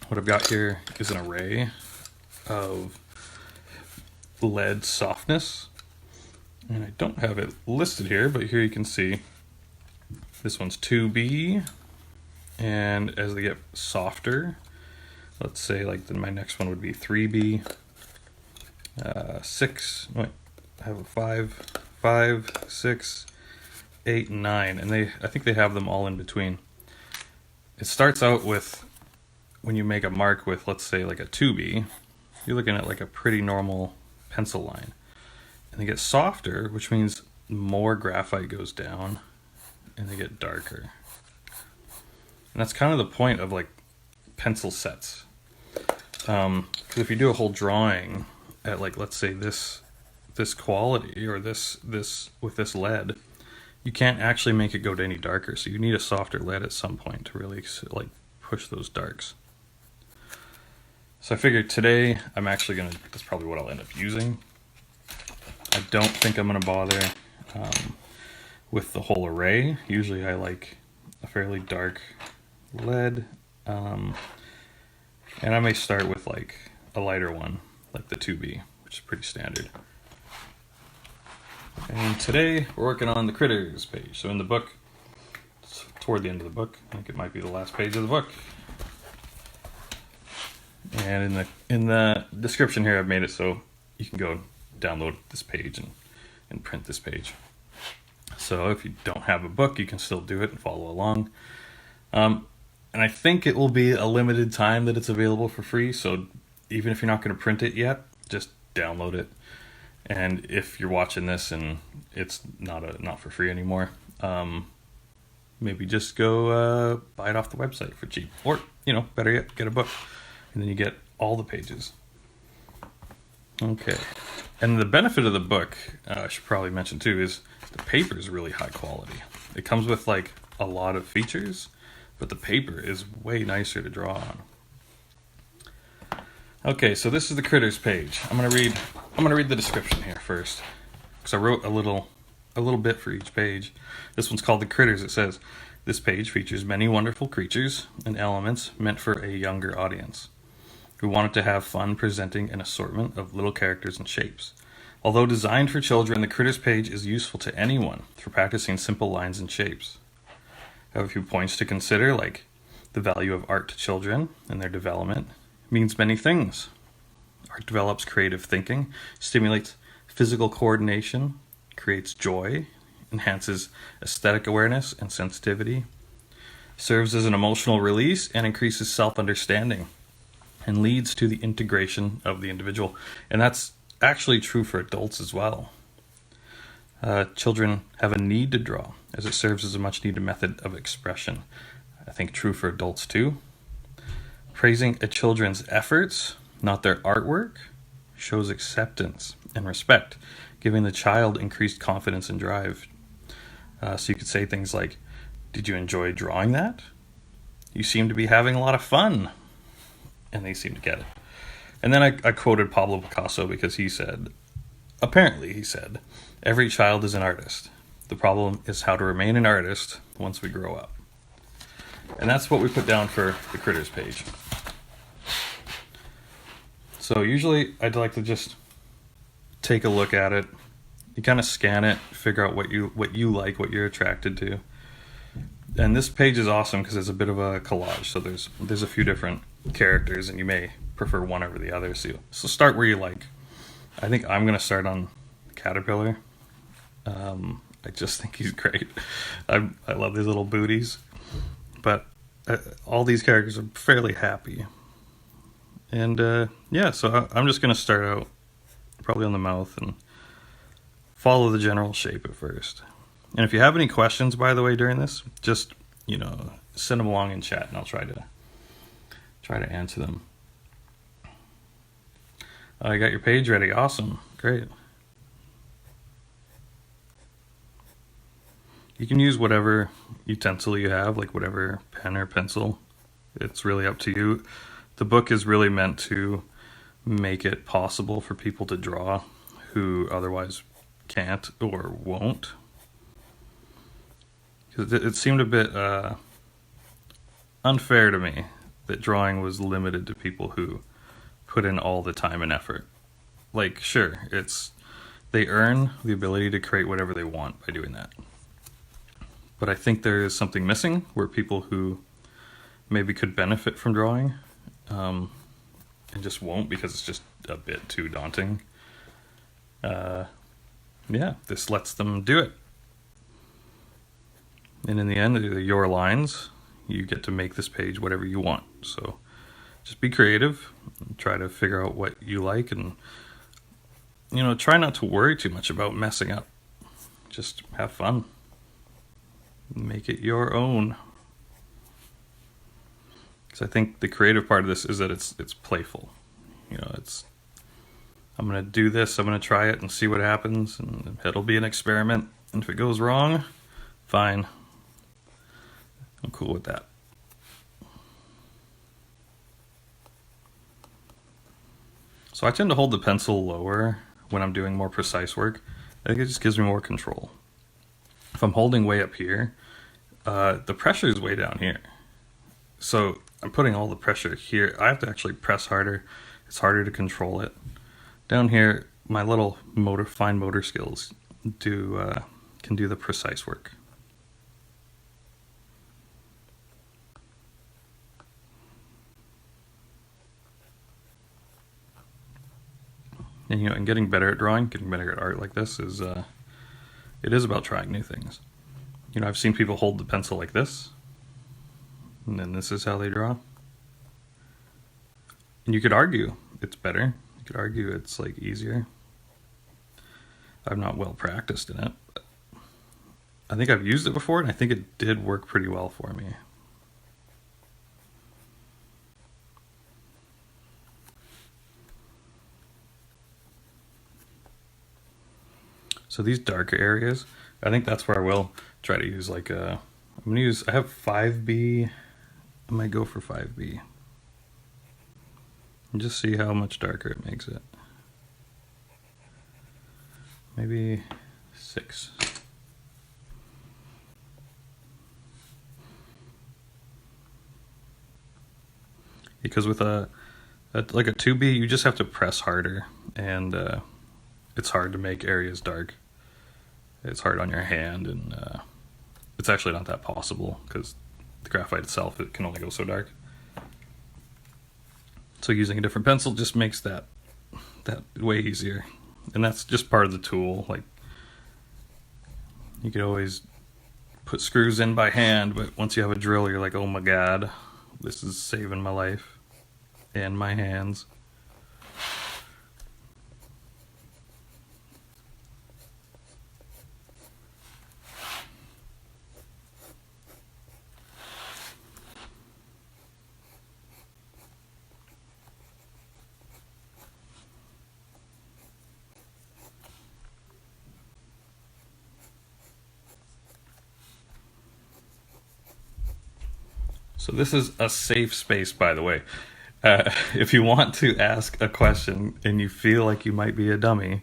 What I've got here is an array of lead softness, and I don't have it listed here, but here you can see this one's 2B, and as they get softer, let's say like my next one would be 3B, 6, wait, I have a 5, 6, 8, 9, and I think they have them all in between. It starts out with, when you make a mark with, let's say like a 2B, you're looking at like a pretty normal pencil line. And they get softer, which means more graphite goes down and they get darker. And that's kind of the point of like pencil sets. Because if you do a whole drawing at like, let's say this quality or this with this lead, you can't actually make it go to any darker. So you need a softer lead at some point to really like push those darks. So I figured today I'm actually that's probably what I'll end up using. I don't think I'm gonna bother with the whole array. Usually I like a fairly dark lead. And I may start with like a lighter one, like the 2B, which is pretty standard. And today we're working on the critters page. So in the book, it's toward the end of the book, I think it might be the last page of the book. And in the description here, I've made it so you can go download this page and print this page. So if you don't have a book, you can still do it and follow along. And I think it will be a limited time that it's available for free. So even if you're not going to print it yet, just download it. And if you're watching this and it's not for free anymore, maybe just go buy it off the website for cheap. Or, better yet, get a book. And then you get all the pages. Okay. And the benefit of the book, I should probably mention too, is the paper is really high quality. It comes with like a lot of features, but the paper is way nicer to draw on. Okay, so this is the critters page. I'm gonna read the description here first, because I wrote a little bit for each page. This one's called the critters. It says, this page features many wonderful creatures and elements meant for a younger audience. We wanted to have fun presenting an assortment of little characters and shapes. Although designed for children, the critters page is useful to anyone for practicing simple lines and shapes. I have a few points to consider, like the value of art to children and their development means many things. Art develops creative thinking, stimulates physical coordination, creates joy, enhances aesthetic awareness and sensitivity, serves as an emotional release, and increases self-understanding, and leads to the integration of the individual. And that's actually true for adults as well. Children have a need to draw, as it serves as a much needed method of expression. I think true for adults too. Praising a children's efforts, not their artwork, shows acceptance and respect, giving the child increased confidence and drive. So you could say things like, did you enjoy drawing that? You seem to be having a lot of fun. And they seem to get it. And then I quoted Pablo Picasso because he said, every child is an artist. The problem is how to remain an artist once we grow up. And that's what we put down for the critters page. So usually I'd like to just take a look at it. You kind of scan it, figure out what you like, what you're attracted to. And this page is awesome because it's a bit of a collage. So there's a few different characters and you may prefer one over the other. So start where you like. I think I'm going to start on Caterpillar. I just think he's great. I love these little booties. But all these characters are fairly happy. And so I'm just going to start out probably on the mouth and follow the general shape at first. And if you have any questions, by the way, during this, just, send them along in chat and I'll try to answer them. You got your page ready. Awesome. Great. You can use whatever utensil you have, like whatever pen or pencil. It's really up to you. The book is really meant to make it possible for people to draw who otherwise can't or won't. Because it seemed a bit unfair to me that drawing was limited to people who put in all the time and effort. Like, sure, they earn the ability to create whatever they want by doing that. But I think there is something missing where people who maybe could benefit from drawing and just won't because it's just a bit too daunting. Yeah, this lets them do it. And in the end, they're your lines. You get to make this page whatever you want. So just be creative, try to figure out what you like, and try not to worry too much about messing up. Just have fun. Make it your own. Because I think the creative part of this is that it's playful. I'm going to do this, I'm going to try it and see what happens, and it'll be an experiment. And if it goes wrong, fine. I'm cool with that. So I tend to hold the pencil lower when I'm doing more precise work. I think it just gives me more control. If I'm holding way up here, the pressure is way down here. So I'm putting all the pressure here. I have to actually press harder. It's harder to control it. Down here, my little fine motor skills can do the precise work. And getting better at drawing, getting better at art like this it is about trying new things. I've seen people hold the pencil like this, and then this is how they draw. And you could argue it's better. You could argue it's like easier. I'm not well practiced in it. But I think I've used it before, and I think it did work pretty well for me. So these darker areas, I think that's where I will try to use I have 5B, I might go for 5B. And just see how much darker it makes it. Maybe 6. Because with a 2B, you just have to press harder, and it's hard to make areas dark. It's hard on your hand, and it's actually not that possible because the graphite itself, it can only go so dark. So using a different pencil just makes that way easier. And that's just part of the tool. Like, you could always put screws in by hand, but once you have a drill, you're like, oh my god, this is saving my life and my hands. So this is a safe space, by the way. If you want to ask a question and you feel like you might be a dummy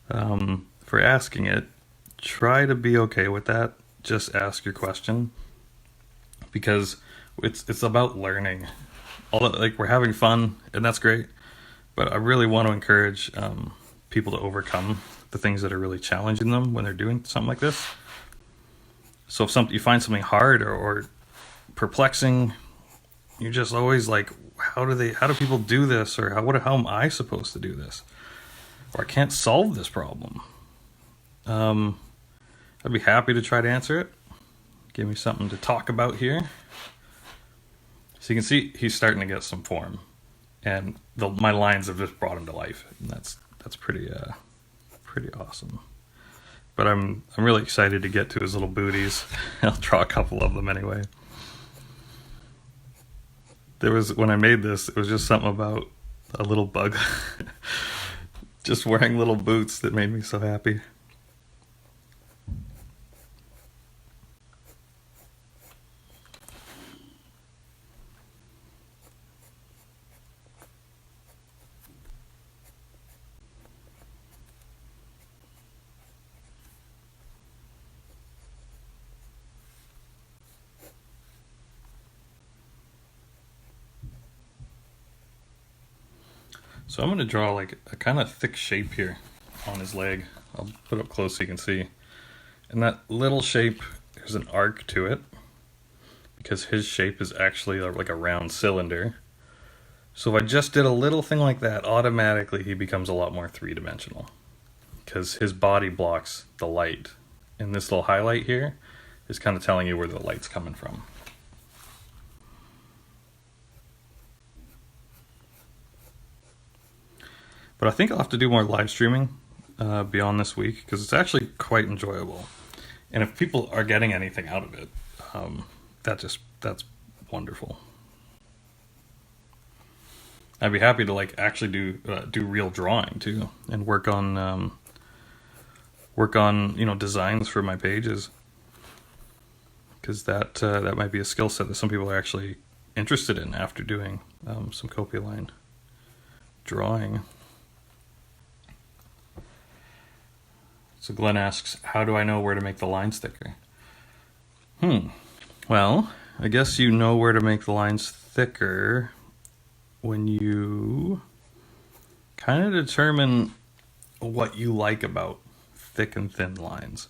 for asking it, try to be okay with that. Just ask your question, because it's about learning. We're having fun, and that's great, but I really want to encourage people to overcome the things that are really challenging them when they're doing something like this. So if you find something hard or perplexing, you're just always like, how do people do this, or how am I supposed to do this, or I can't solve this problem. I'd be happy to try to answer it. Give me something to talk about here. So you can see he's starting to get some form, and my lines have just brought him to life, and that's pretty awesome. But I'm really excited to get to his little booties. I'll draw a couple of them anyway. When I made this, it was just something about a little bug just wearing little boots that made me so happy. So I'm going to draw like a kind of thick shape here on his leg. I'll put it up close so you can see. And that little shape, there's an arc to it because his shape is actually like a round cylinder. So if I just did a little thing like that, automatically he becomes a lot more three-dimensional because his body blocks the light. And this little highlight here is kind of telling you where the light's coming from. But I think I'll have to do more live streaming beyond this week because it's actually quite enjoyable. And if people are getting anything out of it, that's wonderful. I'd be happy to like actually do real drawing too, and work on designs for my pages, because that might be a skill set that some people are actually interested in after doing some Kopialine drawing. So Glenn asks, how do I know where to make the lines thicker? Well, I guess you know where to make the lines thicker when you kind of determine what you like about thick and thin lines.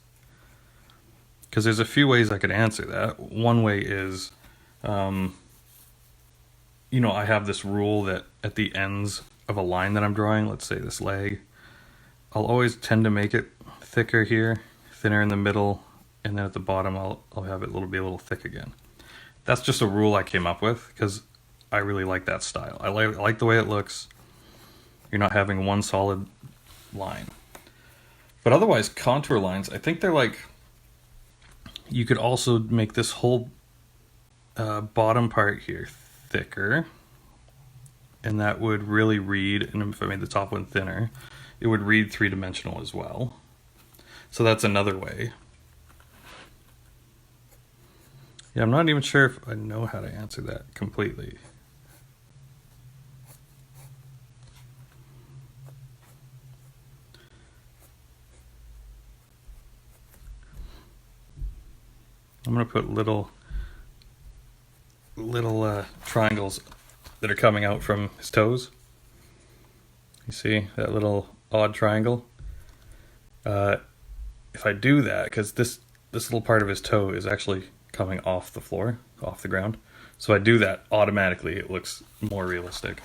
Because there's a few ways I could answer that. One way is, I have this rule that at the ends of a line that I'm drawing, let's say this leg, I'll always tend to make it thicker here, thinner in the middle, and then at the bottom I'll have it be a little thick again. That's just a rule I came up with because I really like that style. I like the way it looks. You're not having one solid line. But otherwise, contour lines, I think they're like, you could also make this whole bottom part here thicker, and that would really read, and if I made the top one thinner, it would read three-dimensional as well. So that's another way. Yeah, I'm not even sure if I know how to answer that completely. I'm going to put little triangles that are coming out from his toes. You see that little odd triangle? If I do that, because this little part of his toe is actually coming off the floor, off the ground. So I do that, automatically it looks more realistic.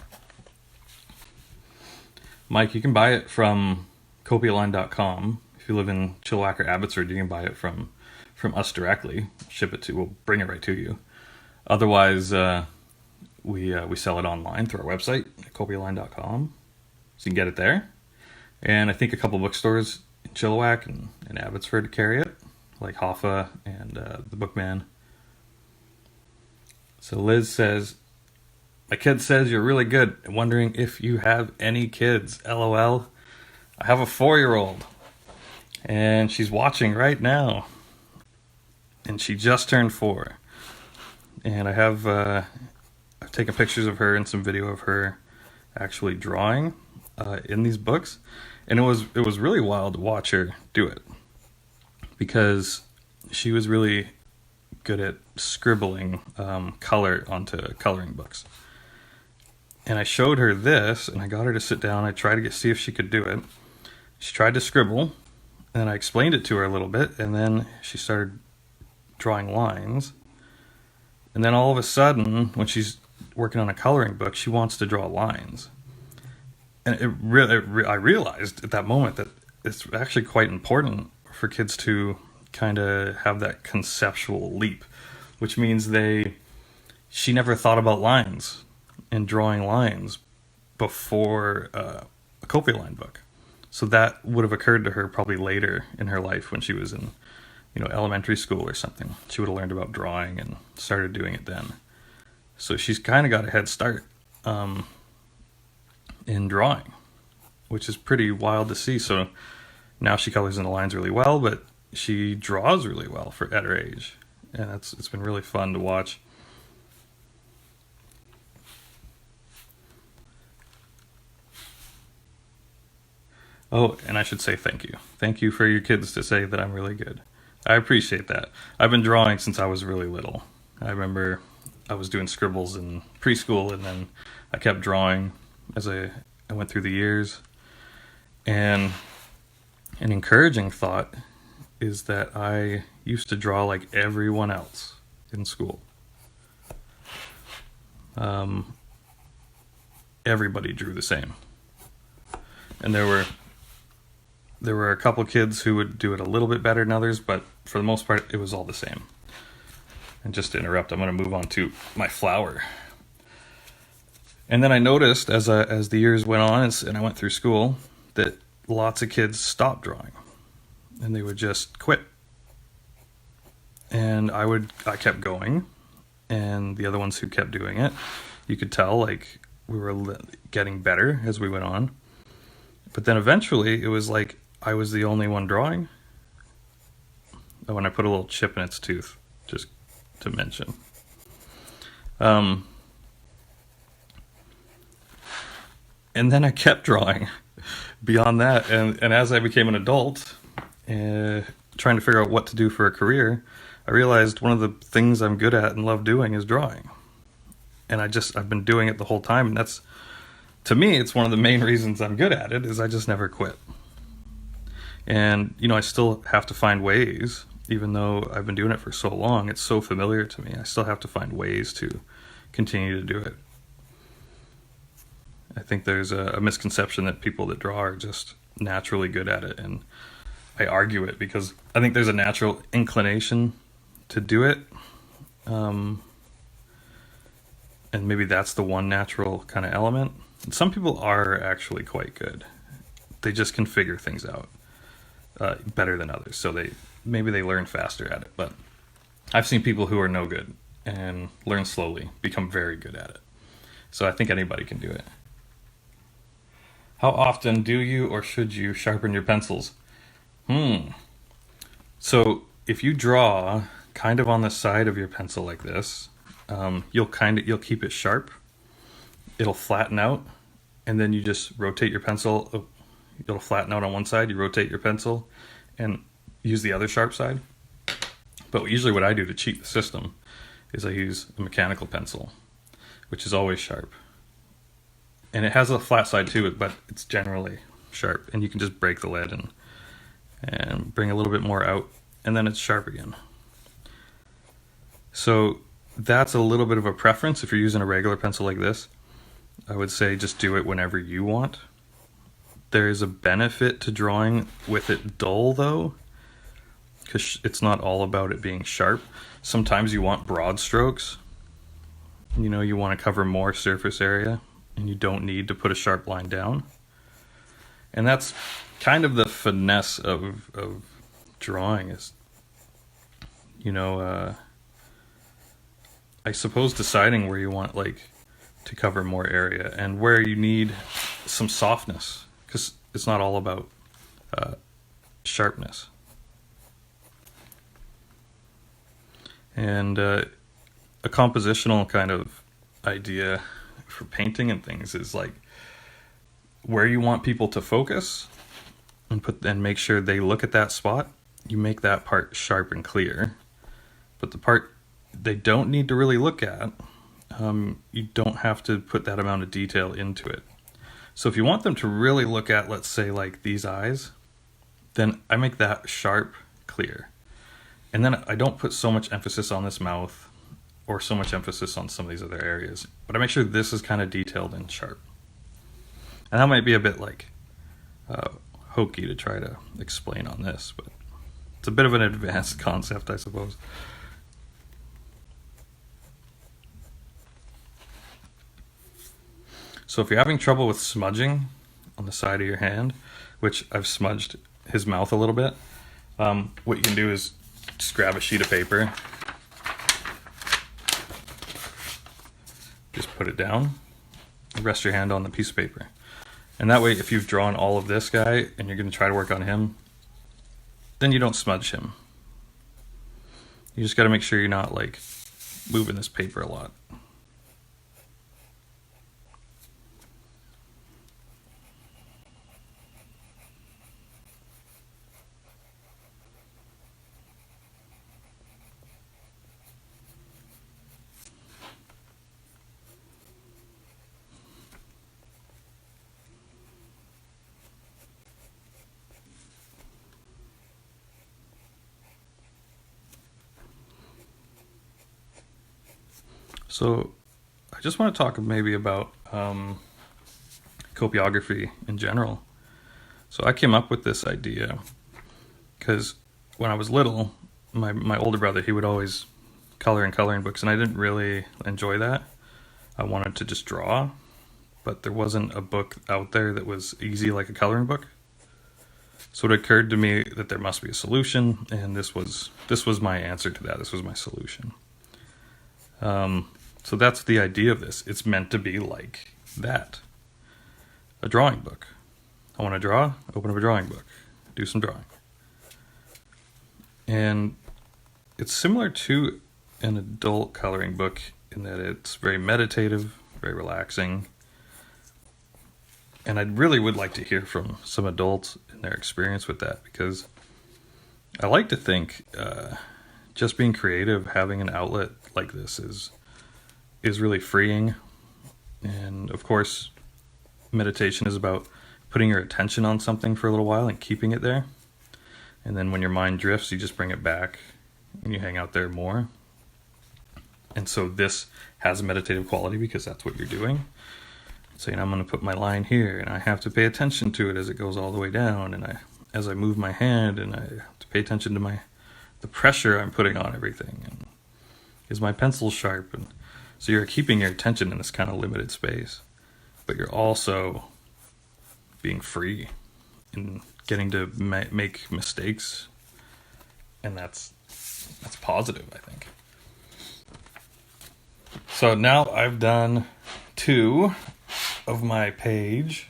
Mike, you can buy it from Kopialine.com. If you live in Chilliwack or Abbotsford, you can buy it from us directly. We'll bring it right to you. Otherwise, we sell it online through our website at Kopialine.com. So you can get it there. And I think a couple bookstores in Chilliwack and Abbotsford carry it, like Hoffa and the Bookman. So Liz says, my kid says you're really good. I'm wondering if you have any kids. LOL. I have a 4-year-old, and she's watching right now. And she just turned 4. And I've taken pictures of her and some video of her actually drawing in these books. And it was really wild to watch her do it, because she was really good at scribbling color onto coloring books. And I showed her this, and I got her to sit down. I tried to see if she could do it. She tried to scribble, and I explained it to her a little bit, and then she started drawing lines. And then all of a sudden, when she's working on a coloring book, she wants to draw lines. And I realized at that moment that it's actually quite important for kids to kind of have that conceptual leap, which means she never thought about lines and drawing lines before a Kopialine book. So that would have occurred to her probably later in her life when she was in elementary school or something. She would have learned about drawing and started doing it then. So she's kind of got a head start in drawing, which is pretty wild to see. So now she colors in the lines really well, but she draws really well at her age, and it's been really fun to watch. Oh, and I should say thank you. Thank you for your kids to say that I'm really good. I appreciate that. I've been drawing since I was really little. I remember I was doing scribbles in preschool, and then I kept drawing as I I went through the years. And an encouraging thought is that I used to draw like everyone else in school. Everybody drew the same. And there were a couple kids who would do it a little bit better than others, but for the most part, it was all the same. And just to interrupt, I'm going to move on to my flower. And then I noticed as the years went on and I went through school that lots of kids stopped drawing, and they would just quit. And I kept going, and the other ones who kept doing it, you could tell like we were getting better as we went on. But then eventually it was like I was the only one drawing. When I put a little chip in its tooth, just to mention. And then I kept drawing beyond that. And as I became an adult, trying to figure out what to do for a career, I realized one of the things I'm good at and love doing is drawing. And I've been doing it the whole time. And that's, to me, it's one of the main reasons I'm good at it, is I just never quit. And, I still have to find ways, even though I've been doing it for so long, it's so familiar to me. I still have to find ways to continue to do it. I think there's a misconception that people that draw are just naturally good at it. And I argue it because I think there's a natural inclination to do it. And maybe that's the one natural kind of element. And some people are actually quite good. They just can figure things out better than others. So maybe they learn faster at it. But I've seen people who are no good and learn slowly, become very good at it. So I think anybody can do it. How often do you or should you sharpen your pencils? So if you draw kind of on the side of your pencil like this, you'll keep it sharp. It'll flatten out, and then you just rotate your pencil. It'll flatten out on one side. You rotate your pencil and use the other sharp side. But usually what I do to cheat the system is I use a mechanical pencil, which is always sharp. And it has a flat side too, but it's generally sharp. And you can just break the lid and bring a little bit more out, and then it's sharp again. So that's a little bit of a preference. If you're using a regular pencil like this, I would say just do it whenever you want. There is a benefit to drawing with it dull though, because it's not all about it being sharp. Sometimes you want broad strokes. You want to cover more surface area, and you don't need to put a sharp line down. And that's kind of the finesse of drawing is, I suppose deciding where you want to cover more area and where you need some softness, because it's not all about sharpness. And a compositional kind of idea for painting and things is like where you want people to focus and make sure they look at that spot. You make that part sharp and clear, but the part they don't need to really look at, you don't have to put that amount of detail into it. So if you want them to really look at, let's say like these eyes, then I make that sharp, clear. And then I don't put so much emphasis on this mouth or so much emphasis on some of these other areas, but I make sure this is kind of detailed and sharp. And that might be a bit hokey to try to explain on this, but it's a bit of an advanced concept, I suppose. So if you're having trouble with smudging on the side of your hand, which I've smudged his mouth a little bit, what you can do is just grab a sheet of paper, just put it down, rest your hand on the piece of paper. And that way, if you've drawn all of this guy and you're going to try to work on him, then you don't smudge him. You just got to make sure you're not moving this paper a lot. So I just want to talk maybe about copiography in general. So I came up with this idea because when I was little, my older brother, he would always color in coloring books, and I didn't really enjoy that. I wanted to just draw, but there wasn't a book out there that was easy like a coloring book. So it occurred to me that there must be a solution, and this was my answer to that. This was my solution. So that's the idea of this. It's meant to be like that. A drawing book. I want to draw, open up a drawing book, do some drawing. And it's similar to an adult coloring book in that it's very meditative, very relaxing. And I really would like to hear from some adults and their experience with that, because I like to think just being creative, having an outlet like this is really freeing. And of course, meditation is about putting your attention on something for a little while and keeping it there. And then when your mind drifts, you just bring it back and you hang out there more. And so this has a meditative quality because that's what you're doing. Saying, I'm going to put my line here, and I have to pay attention to it as it goes all the way down, and as I move my hand, and I have to pay attention to the pressure I'm putting on everything, and is my pencil sharp? And so you're keeping your attention in this kind of limited space, but you're also being free and getting to make mistakes, and that's positive, I think. So now I've done 2 of my page,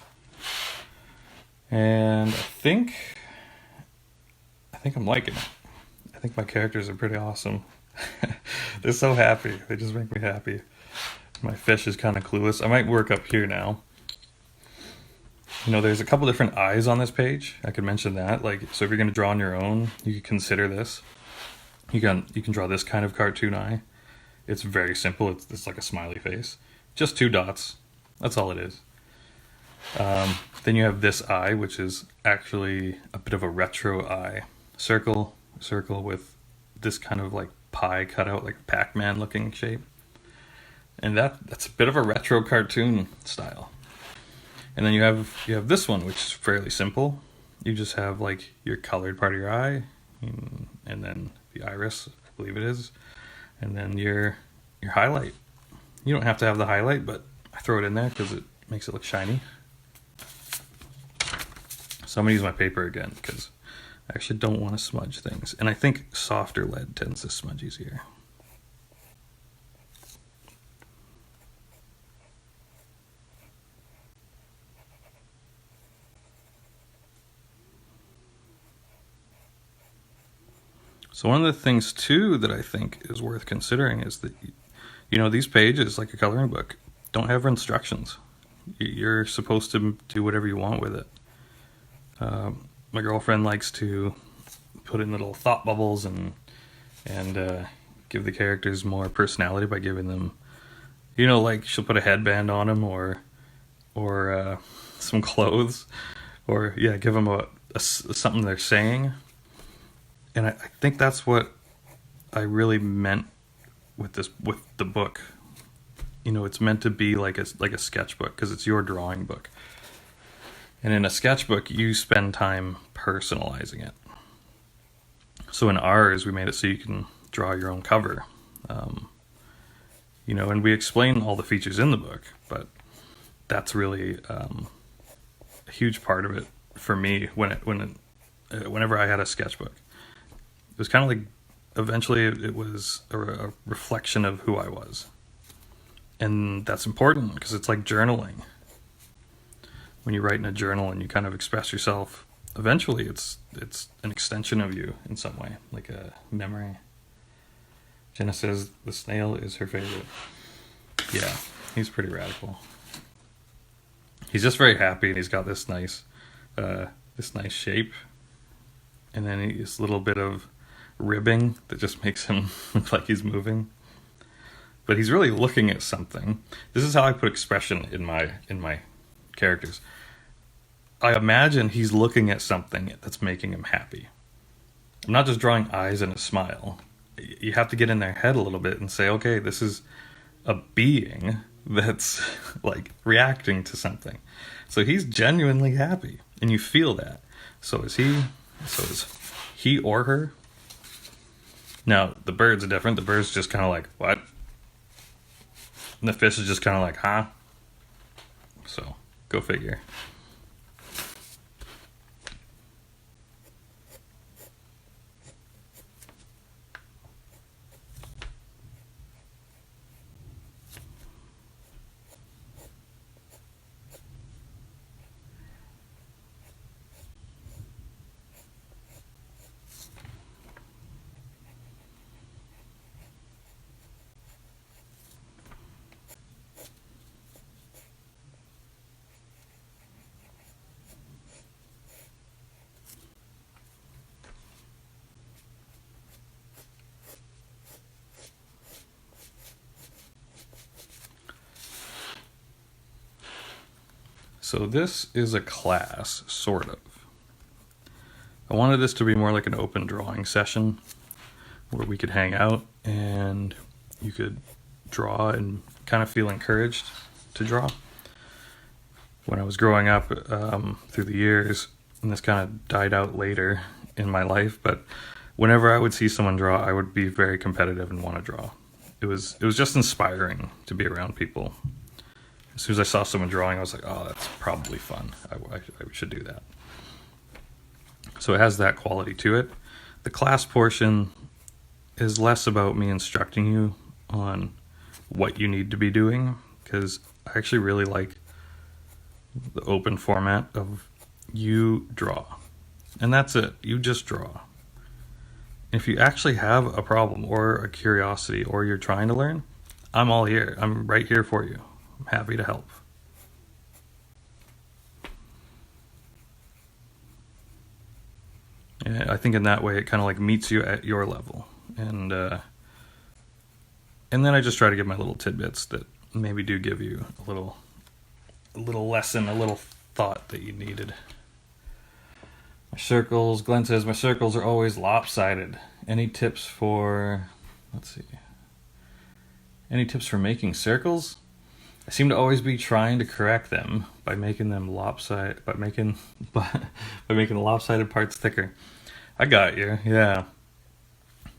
and I think I'm liking it. I think my characters are pretty awesome. They're so happy. They just make me happy. My fish is kind of clueless. I might work up here now. There's a couple different eyes on this page. I could mention that. So if you're going to draw on your own, you could consider this. You can draw this kind of cartoon eye. It's very simple. It's like a smiley face. Just 2 dots. That's all it is. Then you have this eye, which is actually a bit of a retro eye. Circle with this kind of like pie cut out, like Pac-Man looking shape. And that's a bit of a retro cartoon style. And then you have this one, which is fairly simple. You just have like your colored part of your eye, and then the iris, I believe it is, and then your highlight. You don't have to have the highlight, but I throw it in there because it makes it look shiny. So I'm going to use my paper again because I actually don't want to smudge things. And I think softer lead tends to smudge easier. So one of the things too that I think is worth considering is that these pages, like a coloring book, don't have instructions. You're supposed to do whatever you want with it. My girlfriend likes to put in little thought bubbles and give the characters more personality by giving them, like she'll put a headband on them or some clothes, or give them something they're saying. And I think that's what I really meant with the book. It's meant to be like a sketchbook because it's your drawing book. And in a sketchbook, you spend time personalizing it. So in ours, we made it so you can draw your own cover. And we explain all the features in the book, but that's really a huge part of it for me whenever I had a sketchbook. It was kind of like, eventually it was a reflection of who I was. And that's important because it's like journaling. When you write in a journal and you kind of express yourself, eventually it's an extension of you in some way, like a memory. Jenna says the snail is her favorite. Yeah, he's pretty radical. He's just very happy, and he's got this nice shape. And then this little bit of ribbing that just makes him look like he's moving. But he's really looking at something. This is how I put expression in my characters. I imagine he's looking at something that's making him happy. I'm not just drawing eyes and a smile. You have to get in their head a little bit and say, okay, this is a being that's like reacting to something. So he's genuinely happy, and you feel that. So is he. So is he or her. Now the bird's different. The bird's just kind of like, what? And the fish is just kind of like, huh? So go figure. So this is a class, sort of. I wanted this to be more like an open drawing session where we could hang out and you could draw and kind of feel encouraged to draw. When I was growing up through the years, and this kind of died out later in my life, but whenever I would see someone draw, I would be very competitive and want to draw. It was just inspiring to be around people. As soon as I saw someone drawing, I was like, oh, that's probably fun. I should do that. So it has that quality to it. The class portion is less about me instructing you on what you need to be doing, because I actually really like the open format of you draw. And that's it. You just draw. If you actually have a problem or a curiosity or you're trying to learn, I'm all here. I'm right here for you. I'm happy to help. And I think in that way it kind of like meets you at your level. And then I just try to give my little tidbits that maybe do give you a little lesson, a little thought that you needed. My circles, Glenn says, my circles are always lopsided. Any tips for, any tips for making circles? I seem to always be trying to correct them by making them lopsided, by making the lopsided parts thicker. I got you, yeah.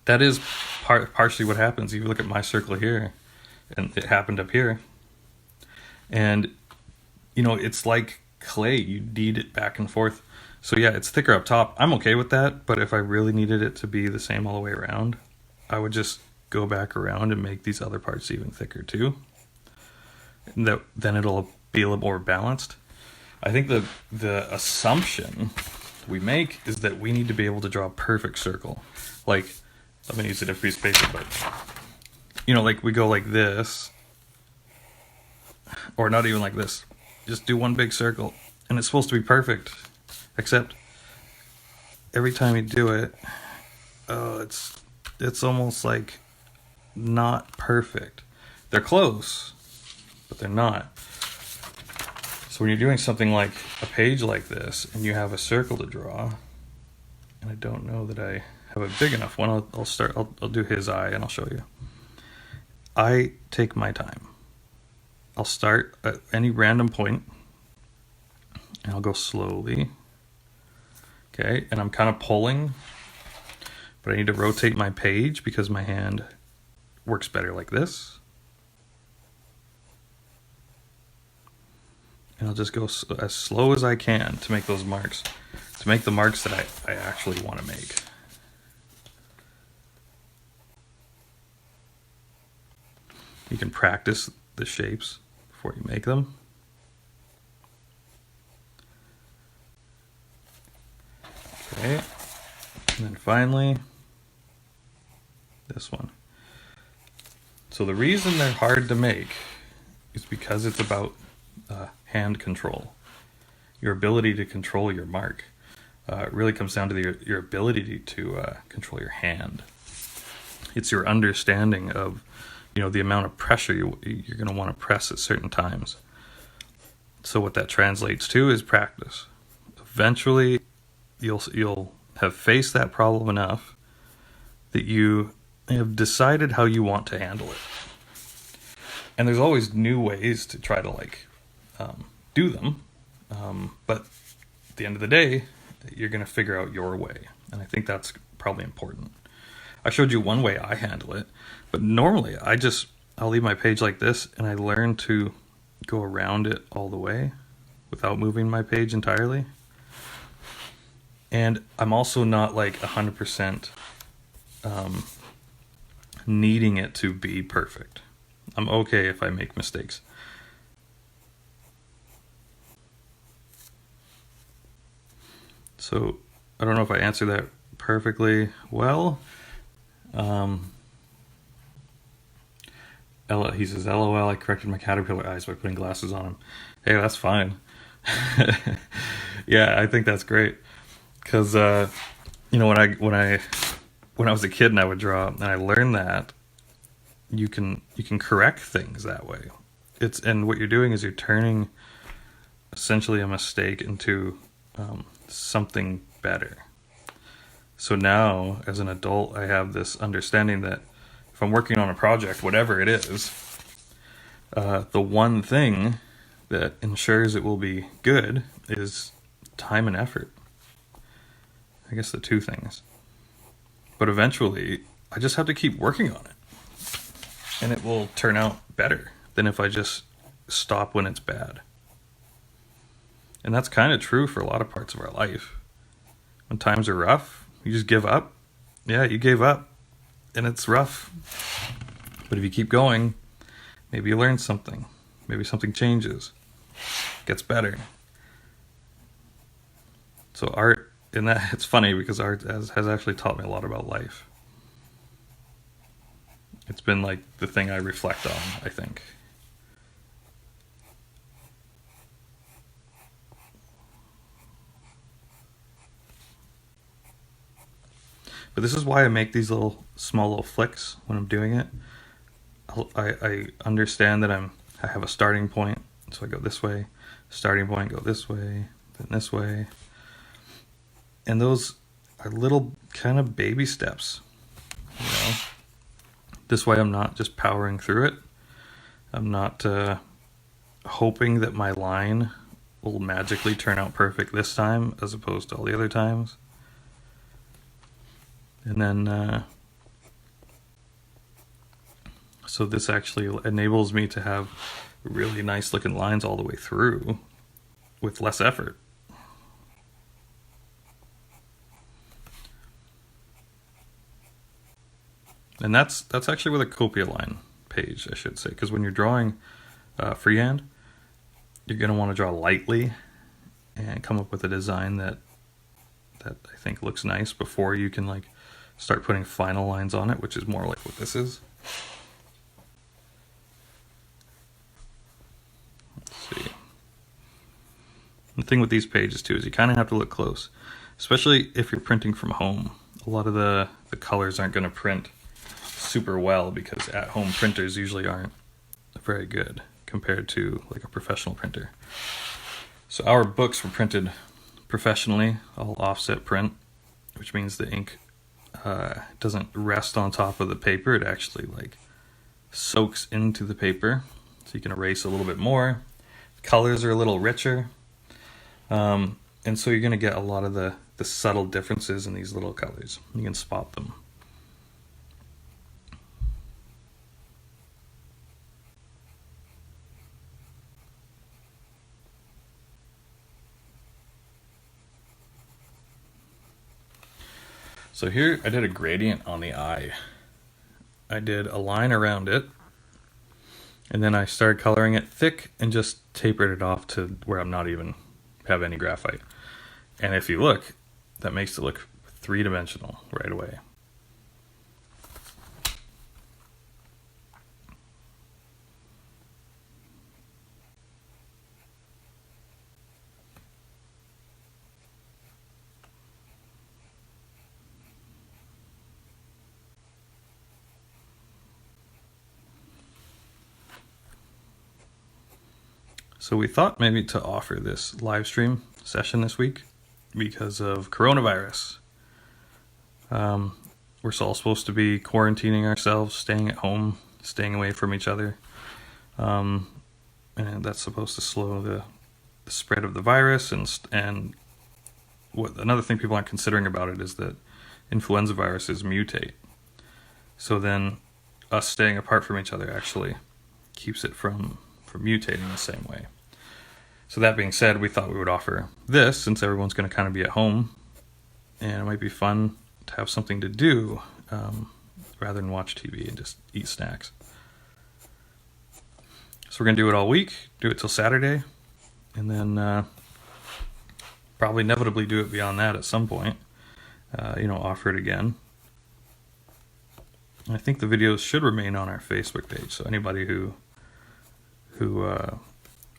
That is partially what happens. You look at my circle here, and it happened up here. And, it's like clay. You knead it back and forth. So yeah, it's thicker up top. I'm okay with that, but if I really needed it to be the same all the way around, I would just go back around and make these other parts even thicker too. Then it'll be a little more balanced. I think the assumption we make is that we need to be able to draw a perfect circle. Like, let me use a different piece of paper, but like we go like this, or not even like this. Just do one big circle, and it's supposed to be perfect. Except every time you do it, it's almost like not perfect. They're close, but they're not. So when you're doing something like a page like this and you have a circle to draw, and I don't know that I have a big enough one, I'll do his eye and I'll show you. I take my time. I'll start at any random point and I'll go slowly. Okay, and I'm kind of pulling, but I need to rotate my page because my hand works better like this. And I'll just go as slow as I can to make those marks, to make the marks that I actually want to make. You can practice the shapes before you make them. Okay, and then finally, this one. So the reason they're hard to make is because it's about hand control. Your ability to control your mark. It really comes down to your ability to control your hand. It's your understanding of, the amount of pressure you're going to want to press at certain times. So what that translates to is practice. Eventually, you'll have faced that problem enough that you have decided how you want to handle it. And there's always new ways to try to do them. But at the end of the day, you're going to figure out your way. And I think that's probably important. I showed you one way I handle it, but normally I'll leave my page like this, and I learn to go around it all the way without moving my page entirely. And I'm also not like 100% needing it to be perfect. I'm okay if I make mistakes. So I don't know if I answered that perfectly well. He says, LOL, I corrected my caterpillar eyes by putting glasses on him. Hey, that's fine. Yeah, I think that's great. Because, when I was a kid and I would draw, and I learned that you can correct things that way. And what you're doing is you're turning essentially a mistake into something better. So now, as an adult, I have this understanding that if I'm working on a project, whatever it is, the one thing that ensures it will be good is time and effort. I guess the two things. But eventually, I just have to keep working on it. And it will turn out better than if I just stop when it's bad. And that's kind of true for a lot of parts of our life. When times are rough, you just give up. Yeah, you gave up. And it's rough. But if you keep going, maybe you learn something. Maybe something changes. Gets better. So art, and that it's funny because art has actually taught me a lot about life. It's been like the thing I reflect on, I think. But this is why I make these small little flicks when I'm doing it. I understand that I have a starting point, so I go this way, starting point, go this way, then this way. And those are little kind of baby steps, This way I'm not just powering through it. I'm not hoping that my line will magically turn out perfect this time as opposed to all the other times. And then, so this actually enables me to have really nice looking lines all the way through with less effort. And that's actually with a Kopialine page, I should say, because when you're drawing freehand, you're going to want to draw lightly and come up with a design that I think looks nice before you can start putting final lines on it, which is more like what this is. Let's see. The thing with these pages too is you kind of have to look close, especially if you're printing from home. A lot of the colors aren't going to print super well because at-home printers usually aren't very good compared to like a professional printer. So our books were printed professionally, all offset print, which means the ink doesn't rest on top of the paper. It actually soaks into the paper, so you can erase a little bit more. Colors are a little richer, and so you're going to get a lot of the subtle differences in these little colors. You can spot them. So here I did a gradient on the eye. I did a line around it, and then I started coloring it thick and just tapered it off to where I'm not even have any graphite. And if you look, that makes it look three-dimensional right away. So we thought maybe to offer this live stream session this week because of coronavirus. We're all supposed to be quarantining ourselves, staying at home, staying away from each other. and that's supposed to slow the spread of the virus. And what another thing people aren't considering about it is that influenza viruses mutate. So then us staying apart from each other actually keeps it from mutating the same way. So that being said, we thought we would offer this since everyone's going to kind of be at home, and it might be fun to have something to do rather than watch TV and just eat snacks. So we're going to do it all week, do it till Saturday, and then probably inevitably do it beyond that at some point. Offer it again. I think the videos should remain on our Facebook page, so anybody who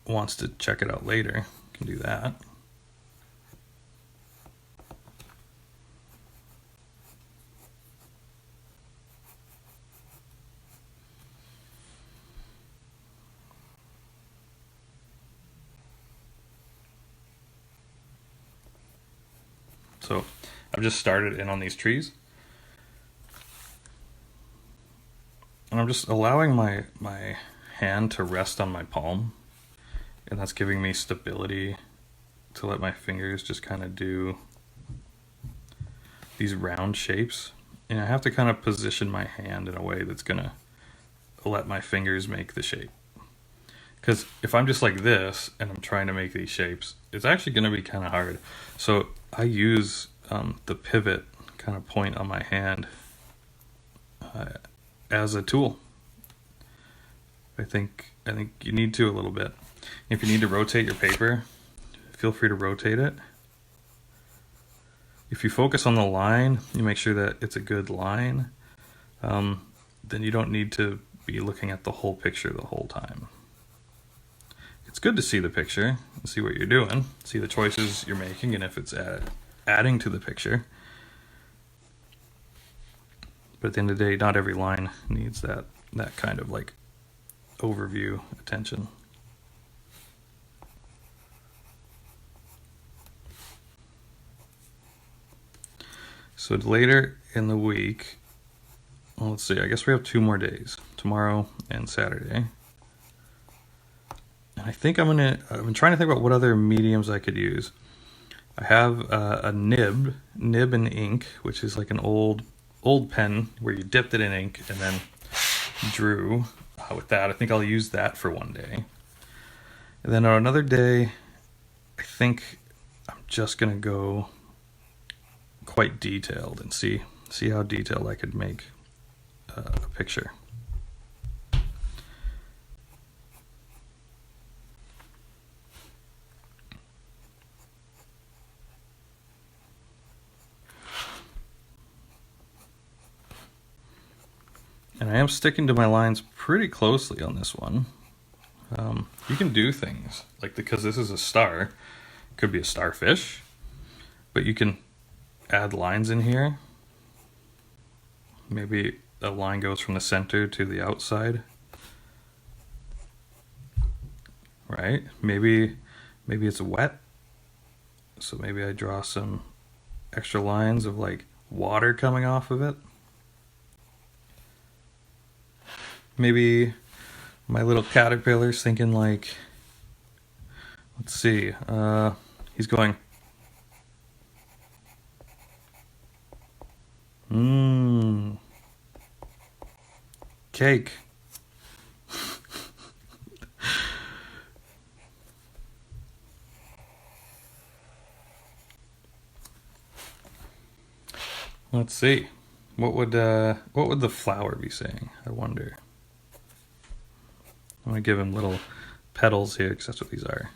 wants to check it out later can do that. So I've just started in on these trees. And I'm just allowing my hand to rest on my palm. And that's giving me stability to let my fingers just kind of do these round shapes. And I have to kind of position my hand in a way that's going to let my fingers make the shape. Because if I'm just like this and I'm trying to make these shapes, it's actually going to be kind of hard. So I use the pivot kind of point on my hand as a tool. I think you need to a little bit. If you need to rotate your paper, feel free to rotate it. If you focus on the line, you make sure that it's a good line, then you don't need to be looking at the whole picture the whole time. It's good to see the picture, and see what you're doing, see the choices you're making, and if it's adding to the picture. But at the end of the day, not every line needs that kind of like overview attention. So later in the week, well, let's see, I guess we have 2 more days, tomorrow and Saturday. And I think I've been trying to think about what other mediums I could use. I have a nib and ink, which is like an old pen where you dipped it in ink and then drew with that. I think I'll use that for one day. And then on another day, I think I'm just gonna go quite detailed and see how detailed I could make a picture. And I am sticking to my lines pretty closely on this one. You can do things, like because this is a star, it could be a starfish, but you can add lines in here. Maybe a line goes from the center to the outside. Right? Maybe it's wet, so maybe I draw some extra lines of like water coming off of it. Maybe my little caterpillar's thinking like, let's see, he's going, cake. Let's see, what would the flower be saying? I wonder. I'm gonna give him little petals here because that's what these are.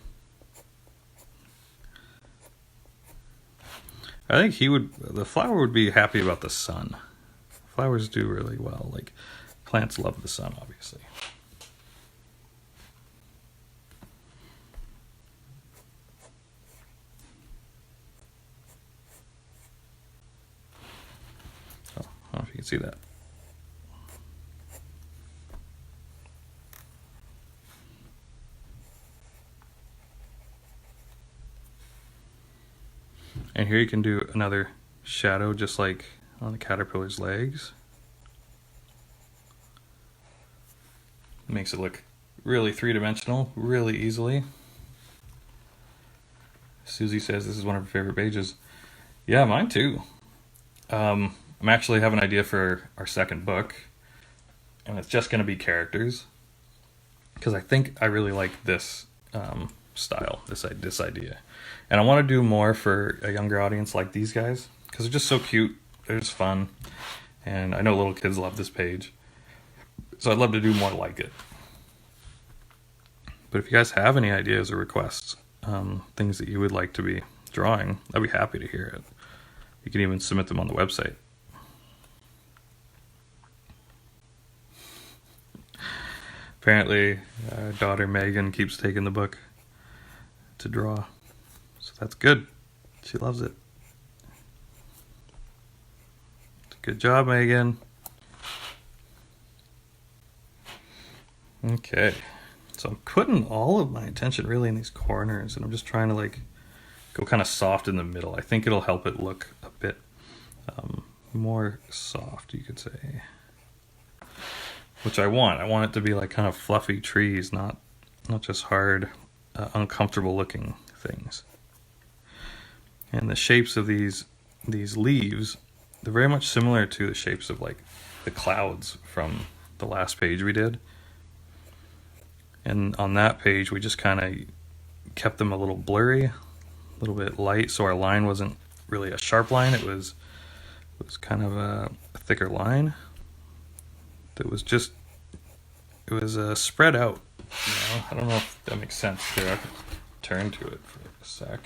I think the flower would be happy about the sun. Flowers do really well. Like plants love the sun, obviously. Oh, I don't know if you can see that. And here you can do another shadow just like on the caterpillar's legs. It makes it look really three-dimensional, really easily. Susie says this is one of her favorite pages. Yeah, mine too. I'm actually have an idea for our second book, and it's just going to be characters, because I think I really like this style, this idea, and I want to do more for a younger audience like these guys, because they're just so cute, they're just fun, and I know little kids love this page, so I'd love to do more like it. But if you guys have any ideas or requests, things that you would like to be drawing, I'd be happy to hear it. You can even submit them on the website. Apparently, our daughter Megan keeps taking the book to draw, so that's good. She loves it. Good job, Megan. Okay, so I'm putting all of my attention really in these corners, and I'm just trying to like go kind of soft in the middle. I think it'll help it look a bit more soft, you could say. Which I want. I want it to be like kind of fluffy trees, not just hard, uncomfortable looking things. And the shapes of these leaves, they're very much similar to the shapes of like the clouds from the last page we did. And on that page, we just kind of kept them a little blurry, a little bit light, so our line wasn't really a sharp line. It was kind of a thicker line. It was spread out. You know? I don't know if that makes sense. Here, I can turn to it for a sec.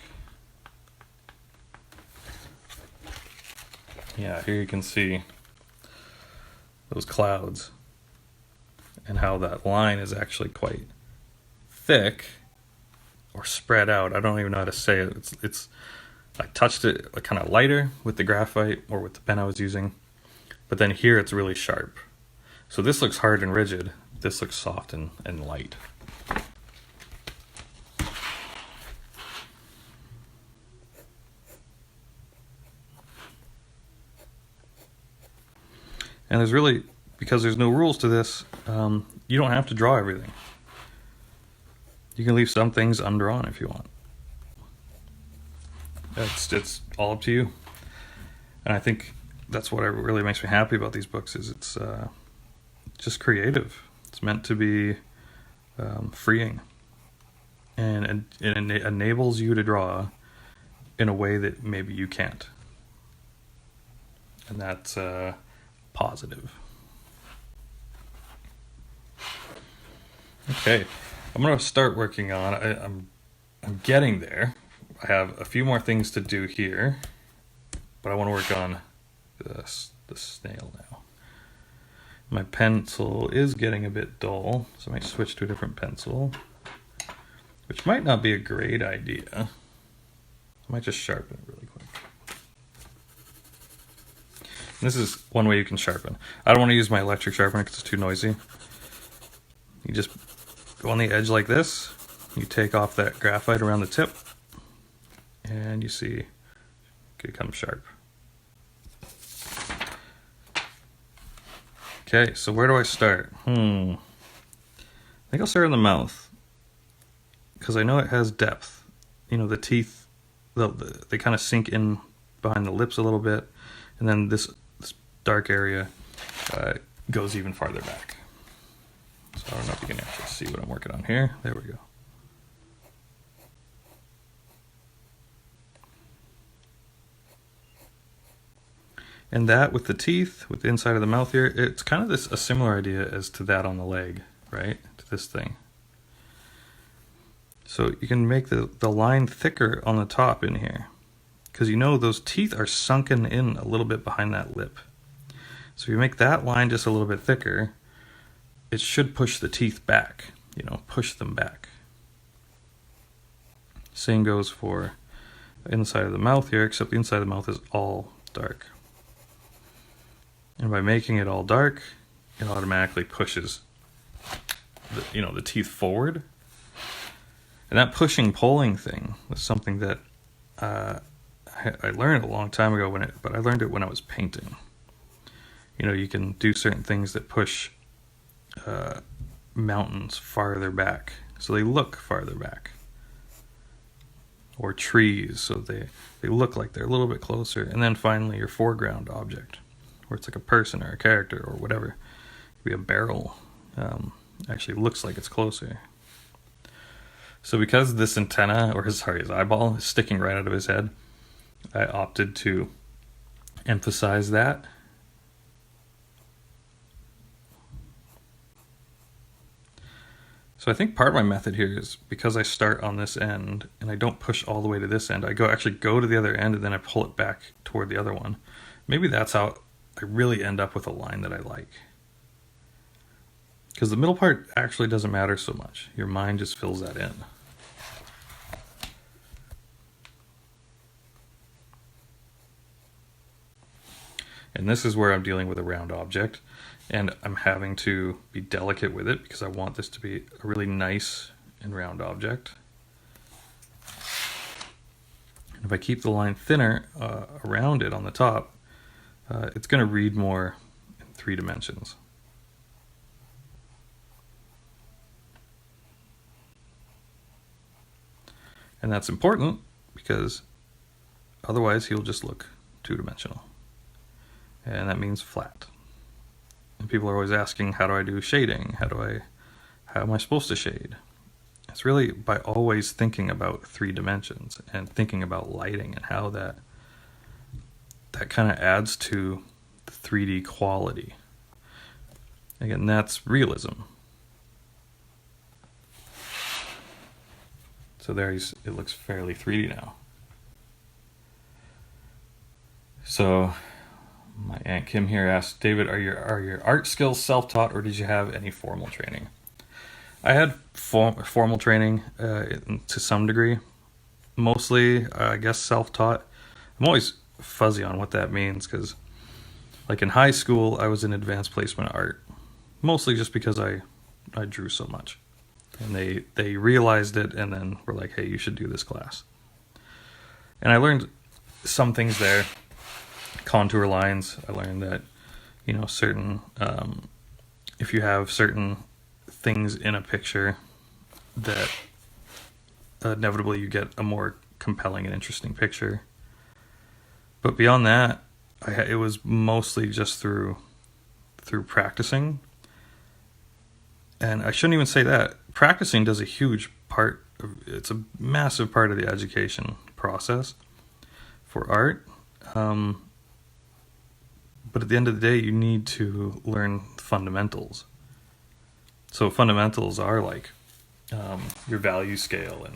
Yeah, here you can see those clouds and how that line is actually quite thick or spread out. I don't even know how to say it. It's I touched it kind of lighter with the graphite or with the pen I was using, but then here it's really sharp. So this looks hard and rigid. This looks soft and light. And there's really, because there's no rules to this, you don't have to draw everything. You can leave some things undrawn if you want. It's all up to you. And I think that's what really makes me happy about these books, is it's just creative. It's meant to be freeing, and it enables you to draw in a way that maybe you can't, and that's positive. Okay, I'm gonna start working on. I'm getting there. I have a few more things to do here, but I want to work on the snail now. My pencil is getting a bit dull, so I might switch to a different pencil, which might not be a great idea. I might just sharpen it really quick. And this is one way you can sharpen. I don't want to use my electric sharpener because it's too noisy. You just go on the edge like this, you take off that graphite around the tip, and you see it becomes sharp. Okay, so where do I start? I think I'll start in the mouth, because I know it has depth. You know, the teeth, they kind of sink in behind the lips a little bit, and then this dark area goes even farther back. So I don't know if you can actually see what I'm working on here. There we go. And that with the teeth, with the inside of the mouth here, it's kind of a similar idea as to that on the leg, right? To this thing. So you can make the line thicker on the top in here, because you know those teeth are sunken in a little bit behind that lip. So if you make that line just a little bit thicker, it should push the teeth back, you know, push them back. Same goes for the inside of the mouth here, except the inside of the mouth is all dark. And by making it all dark, it automatically pushes the teeth forward. And that pushing, pulling thing was something that I learned a long time ago but I learned it when I was painting. You know, you can do certain things that push mountains farther back, so they look farther back. Or trees, so they look like they're a little bit closer. And then finally your foreground object, where it's like a person or a character or whatever. Maybe a barrel actually looks like it's closer. So because this antenna, or his eyeball is sticking right out of his head, I opted to emphasize that. So I think part of my method here is because I start on this end and I don't push all the way to this end, I actually go to the other end and then I pull it back toward the other one. Maybe that's how I really end up with a line that I like. Because the middle part actually doesn't matter so much. Your mind just fills that in. And this is where I'm dealing with a round object. And I'm having to be delicate with it because I want this to be a really nice and round object. And if I keep the line thinner around it on the top, it's going to read more in 3 dimensions. And that's important because otherwise he'll just look 2-dimensional. And that means flat. And people are always asking, how do I do shading? How am I supposed to shade? It's really by always thinking about 3 dimensions and thinking about lighting and how that kind of adds to the 3D quality. Again, that's realism. So there it looks fairly 3D now. So my Aunt Kim here asked, David, are your art skills self-taught or did you have any formal training? I had formal training to some degree. Mostly, I guess, self-taught. I'm always fuzzy on what that means because, like in high school, I was in advanced placement art. Mostly just because I drew so much. And they realized it and then were like, hey, you should do this class. And I learned some things there. Contour lines. I learned that, certain, if you have certain things in a picture, that inevitably you get a more compelling and interesting picture. But beyond that, it was mostly just through practicing. And I shouldn't even say that. Practicing does a huge part. It's a massive part of the education process for art. But at the end of the day, you need to learn fundamentals. So fundamentals are like your value scale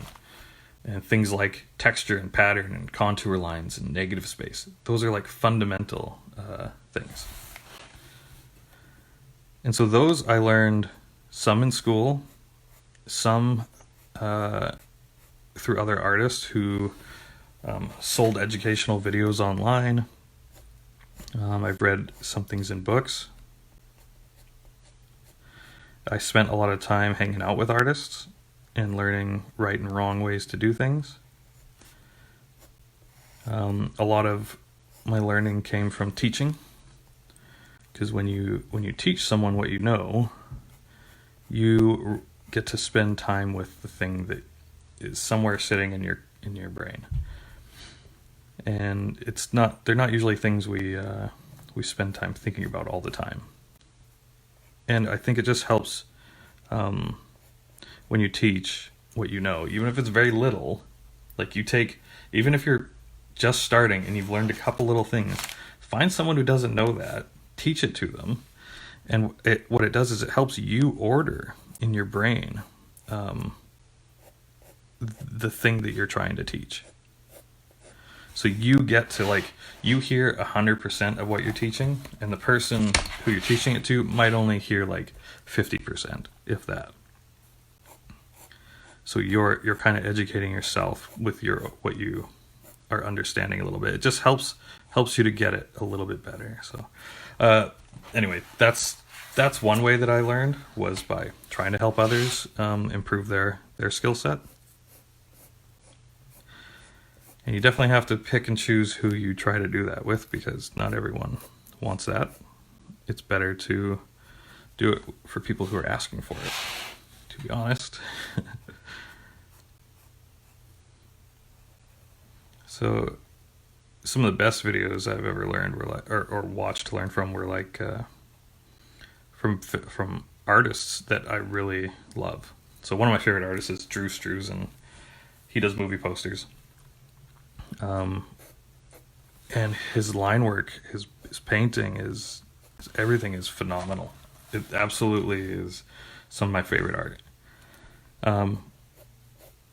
and things like texture and pattern and contour lines and negative space. Those are like fundamental things. And so those I learned some in school, some through other artists who sold educational videos online. I've read some things in books. I spent a lot of time hanging out with artists and learning right and wrong ways to do things. A lot of my learning came from teaching, because when you teach someone what you know, you get to spend time with the thing that is somewhere sitting in your brain. And they're not usually things we spend time thinking about all the time. And I think it just helps when you teach what you know, even if it's very little. Like even if you're just starting and you've learned a couple little things, find someone who doesn't know that, teach it to them. And what it does is it helps you order in your brain the thing that you're trying to teach. So you get to you hear 100% of what you're teaching, and the person who you're teaching it to might only hear 50%, if that. So you're kind of educating yourself with what you are understanding a little bit. It just helps you to get it a little bit better. So anyway, that's one way that I learned, was by trying to help others improve their skill set. And you definitely have to pick and choose who you try to do that with, because not everyone wants that. It's better to do it for people who are asking for it, to be honest. So some of the best videos I've ever learned were like, or watched to learn from, were like from artists that I really love. So one of my favorite artists is Drew Struzan, and he does movie posters. And his line work, his painting, everything is phenomenal. It absolutely is some of my favorite art. And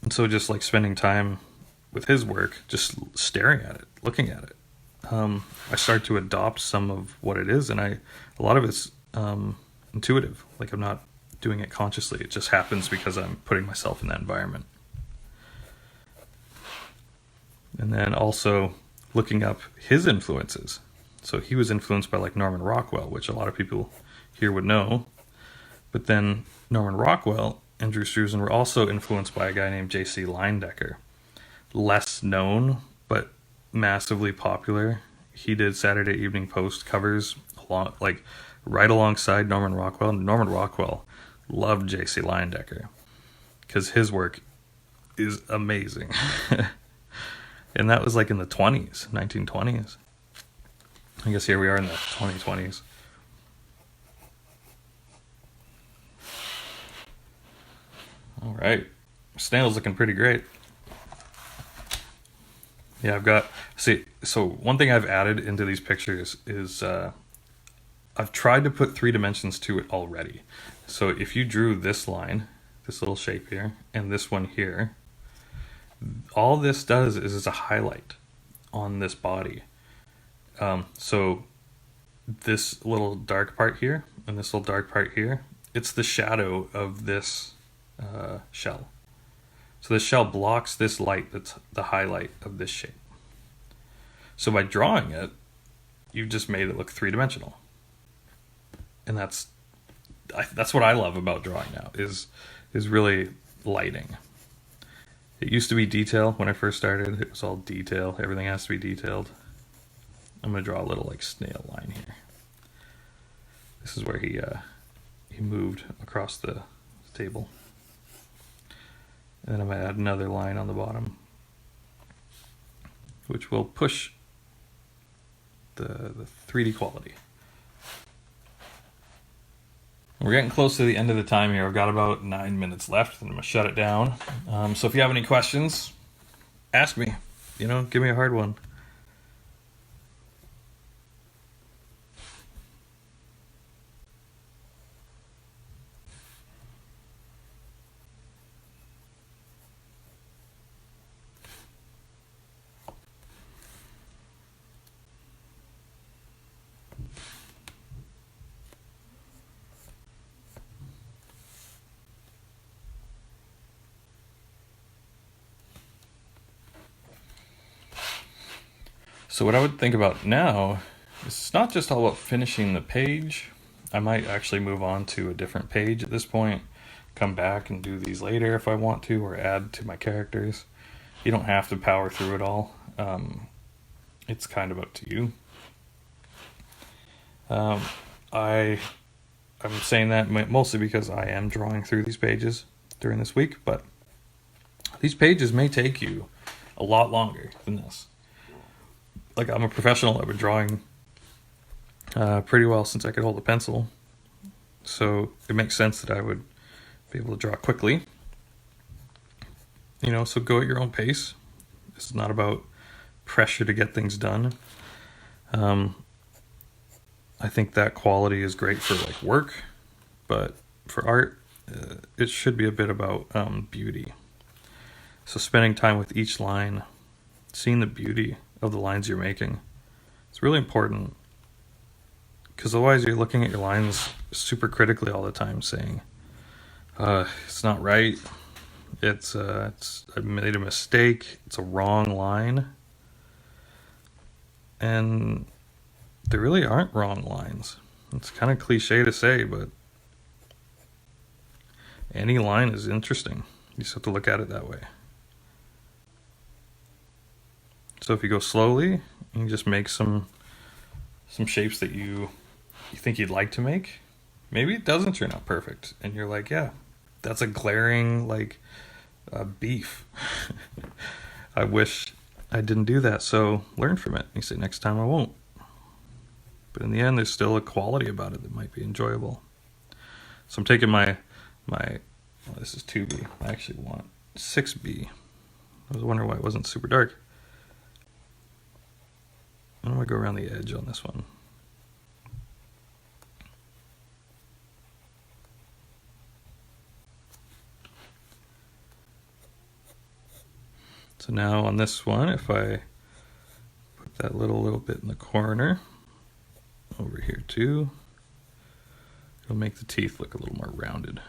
so just like spending time with his work, just staring at it, looking at it, I start to adopt some of what it is, and a lot of it's intuitive. Like, I'm not doing it consciously. It just happens because I'm putting myself in that environment. And then also looking up his influences. So he was influenced by like Norman Rockwell, which a lot of people here would know. But then Norman Rockwell and Drew Struzan were also influenced by a guy named J.C. Leyendecker. Less known, but massively popular. He did Saturday Evening Post covers right alongside Norman Rockwell. And Norman Rockwell loved J.C. Leyendecker because his work is amazing. And that was like in the 1920s. I guess here we are in the 2020s. All right. Snail's looking pretty great. Yeah, so one thing I've added into these pictures is I've tried to put 3 dimensions to it already. So if you drew this line, this little shape here, and this one here, all this does is a highlight on this body. So this little dark part here and this little dark part here, it's the shadow of this shell. So this shell blocks this light that's the highlight of this shape. So by drawing it, you've just made it look 3-dimensional. And that's what I love about drawing now, is really lighting. It used to be detail when I first started. It was all detail. Everything has to be detailed. I'm going to draw a little like snail line here. This is where he moved across the table. And then I'm going to add another line on the bottom, which will push the 3D quality. We're getting close to the end of the time here. I've got about 9 minutes left, and I'm going to shut it down. So if you have any questions, ask me. Give me a hard one. So what I would think about now is it's not just all about finishing the page. I might actually move on to a different page at this point, come back and do these later if I want to, or add to my characters. You don't have to power through it all. It's kind of up to you. I'm saying that mostly because I am drawing through these pages during this week, but these pages may take you a lot longer than this. Like, I'm a professional. I've been drawing pretty well since I could hold a pencil. So it makes sense that I would be able to draw quickly. So go at your own pace. This is not about pressure to get things done. I think that quality is great for like work, but for art, it should be a bit about beauty. So spending time with each line, seeing the beauty of the lines you're making, it's really important, because otherwise you're looking at your lines super critically all the time, saying it's not right, I made a mistake, it's a wrong line. And there really aren't wrong lines. It's kind of cliche to say, but any line is interesting. You just have to look at it that way. So if you go slowly, you just make some shapes that you think you'd like to make, maybe it doesn't turn out perfect, and you're like, yeah, that's a glaring like beef. I wish I didn't do that, so learn from it. You say, next time I won't. But in the end, there's still a quality about it that might be enjoyable. So I'm taking my well, this is 2B. I actually want 6B. I was wondering why it wasn't super dark. I'm going to go around the edge on this one. So now on this one, if I put that little bit in the corner, over here too, it'll make the teeth look a little more rounded.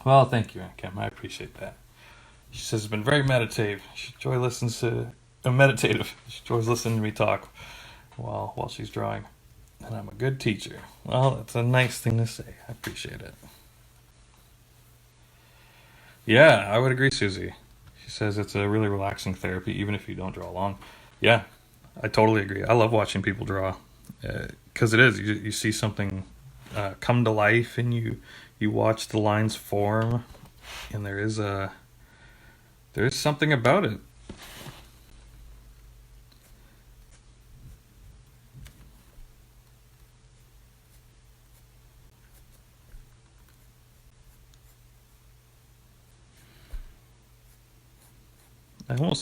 Well, thank you, Aunt Kim. I appreciate that. She says it's been very meditative. She enjoys listens to meditative. She enjoys listening to me talk while she's drawing. And I'm a good teacher. Well, that's a nice thing to say. I appreciate it. Yeah, I would agree, Susie. She says it's a really relaxing therapy, even if you don't draw long. Yeah, I totally agree. I love watching people draw because it is. You see something come to life, and you watch the lines form, and there's something about it.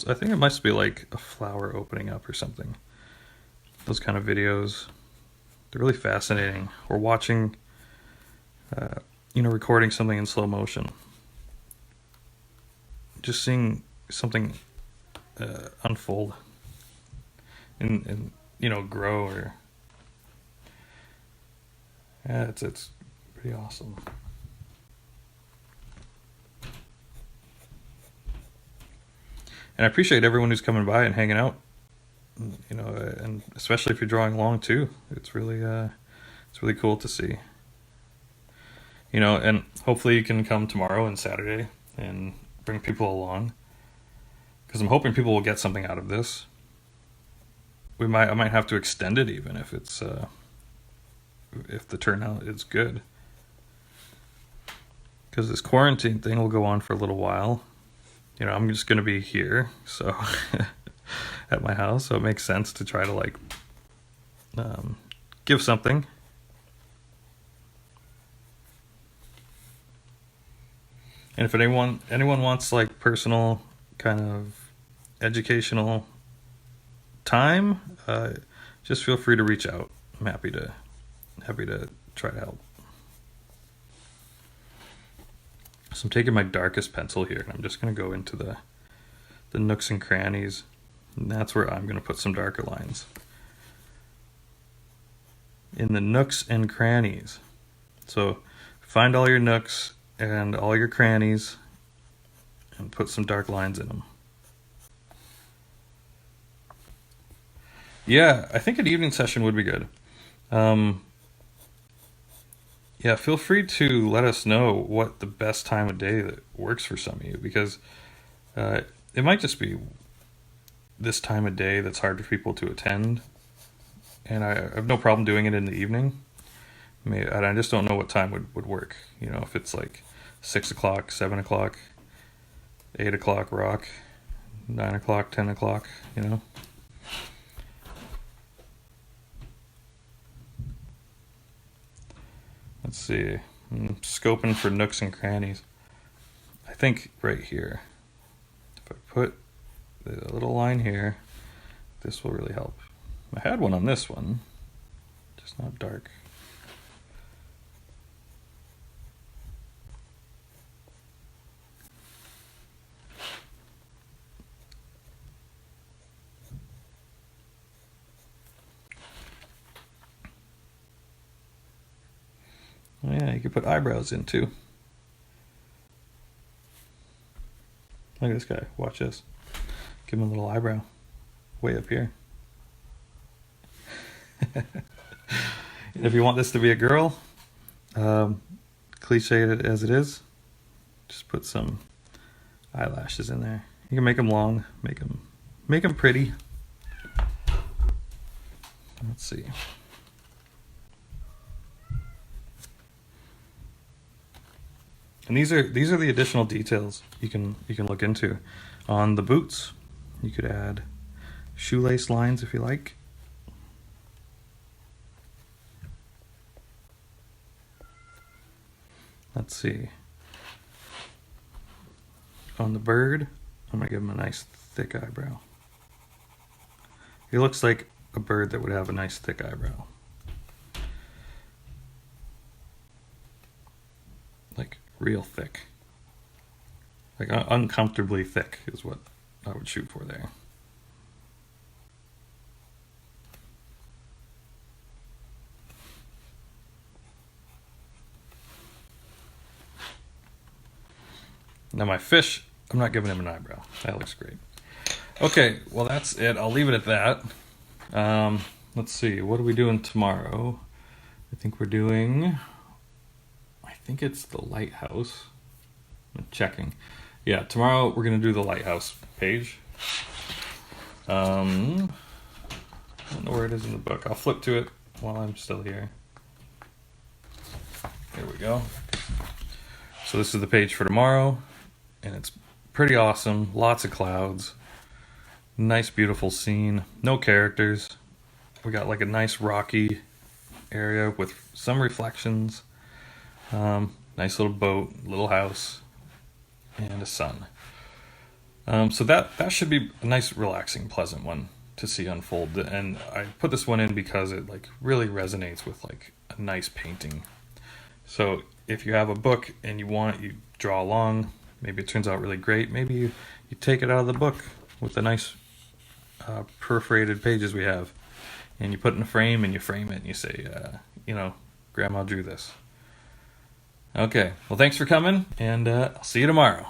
I think it must be like a flower opening up or something. Those kind of videos, they're really fascinating. Or watching, recording something in slow motion. Just seeing something unfold and grow, or yeah, it's pretty awesome. And I appreciate everyone who's coming by and hanging out, and especially if you're drawing long too. It's really cool to see. And hopefully you can come tomorrow and Saturday and bring people along, because I'm hoping people will get something out of this. I might have to extend it even if it's if the turnout is good, because this quarantine thing will go on for a little while. I'm just going to be here, so at my house, so it makes sense to try to give something. And if anyone wants personal kind of educational time, just feel free to reach out. I'm happy to try to help. So I'm taking my darkest pencil here, and I'm just going to go into the nooks and crannies, and that's where I'm going to put some darker lines. In the nooks and crannies. So find all your nooks and all your crannies and put some dark lines in them. Yeah, I think an evening session would be good. Yeah, feel free to let us know what the best time of day that works for some of you, because it might just be this time of day that's hard for people to attend, and I have no problem doing it in the evening. I just don't know what time would work. If it's like 6 o'clock, 7 o'clock, 8 o'clock rock, 9 o'clock, 10 o'clock, Let's see. I'm scoping for nooks and crannies. I think right here, if I put the little line here, this will really help. I had one on this one, just not dark. Oh yeah, you could put eyebrows in too. Look at this guy, watch this. Give him a little eyebrow. Way up here. If you want this to be a girl, cliche as it is, just put some eyelashes in there. You can make them long, make them pretty. Let's see. And these are the additional details you can look into. On the boots, you could add shoelace lines if you like. Let's see. On the bird, I'm gonna give him a nice thick eyebrow. He looks like a bird that would have a nice thick eyebrow. Like real thick. Like uncomfortably thick is what I would shoot for there. Now my fish, I'm not giving him an eyebrow. That looks great. Okay, well that's it. I'll leave it at that. Let's see, what are we doing tomorrow? I think it's the Lighthouse. I'm checking. Yeah, tomorrow we're gonna do the Lighthouse Page. I don't know where it is in the book. I'll flip to it while I'm still here. There we go. So this is the page for tomorrow, and it's pretty awesome. Lots of clouds. Nice, beautiful scene. No characters. We got like a nice rocky area with some reflections. Nice little boat, little house, and a sun. So that should be a nice, relaxing, pleasant one to see unfold. And I put this one in because it like really resonates with like a nice painting. So if you have a book and you draw along, maybe it turns out really great. Maybe you take it out of the book with the nice perforated pages we have, and you put it in a frame and you frame it and you say, Grandma drew this. Okay, well thanks for coming, and I'll see you tomorrow.